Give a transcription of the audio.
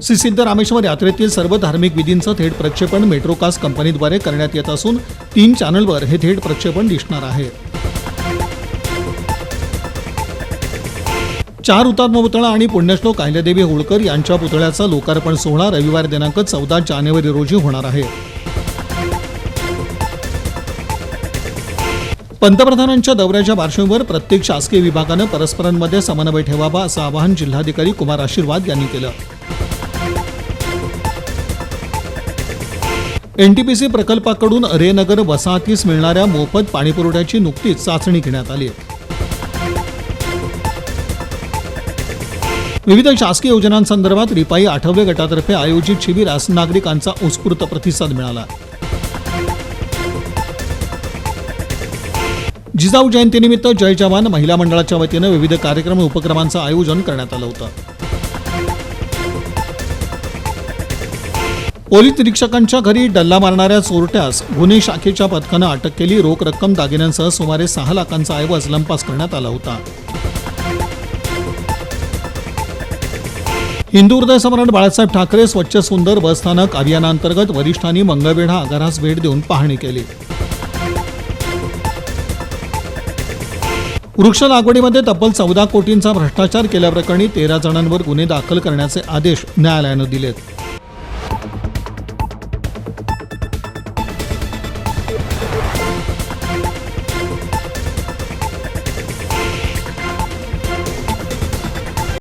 श्री सिद्धरामेश्वर यात्रेतील सर्व धार्मिक विधींचं थेट प्रक्षेपण मेट्रोकास्ट कंपनीद्वारे करण्यात येत असून 3 चॅनलवर हे थेट प्रक्षेपण दिसणार आहे। 4 हुतात्मा पुतळा आणि पुण्यश्लोक अहिल्यादेवी होळकर यांच्या पुतळ्याचा लोकार्पण सोहळा रविवार दिनांक 14 जानेवारी रोजी होणार आहे। पंतप्रधानांच्या दौऱ्याच्या पार्श्वभूमीवर प्रत्येक शासकीय विभागानं परस्परांमध्ये समन्वय ठेवावा असं आवाहन जिल्हाधिकारी कुमार आशीर्वाद यांनी केलं। एनटीपीसी प्रकल्पाकडून रेनगर वसाहतीस मिळणाऱ्या मोफत पाणीपुरवठ्याची नुकतीच चाचणी घेण्यात आली। विविध शासकीय योजनांसंदर्भात रिपाई आठवले गटातर्फे आयोजित शिबिरास नागरिकांचा उत्स्फूर्त प्रतिसाद मिळाला। जिजाऊ जयंतीनिमित्त जय जवान महिला मंडळाच्या वतीनं विविध कार्यक्रम उपक्रमांचं आयोजन करण्यात आलं होतं। पोलीस निरीक्षकांच्या घरी डल्ला मारणाऱ्या चोरट्यास गुन्हे शाखेच्या पथकानं अटक केली। रोख रक्कम दागिन्यांसह सुमारे 6 लाखांचा ऐवज लंपास करण्यात आला होता। हिंदू हृदय सम्राट बाळासाहेब ठाकरे स्वच्छ सुंदर बसस्थानक अभियानांतर्गत वरिष्ठांनी मंगळवेढा आगारास भेट देऊन पाहणी केली। वृक्ष लागवडीमध्ये तब्बल 14 कोटींचा भ्रष्टाचार केल्याप्रकरणी 13 जणांवर गुन्हे दाखल करण्याचे आदेश न्यायालयानं दिलेत।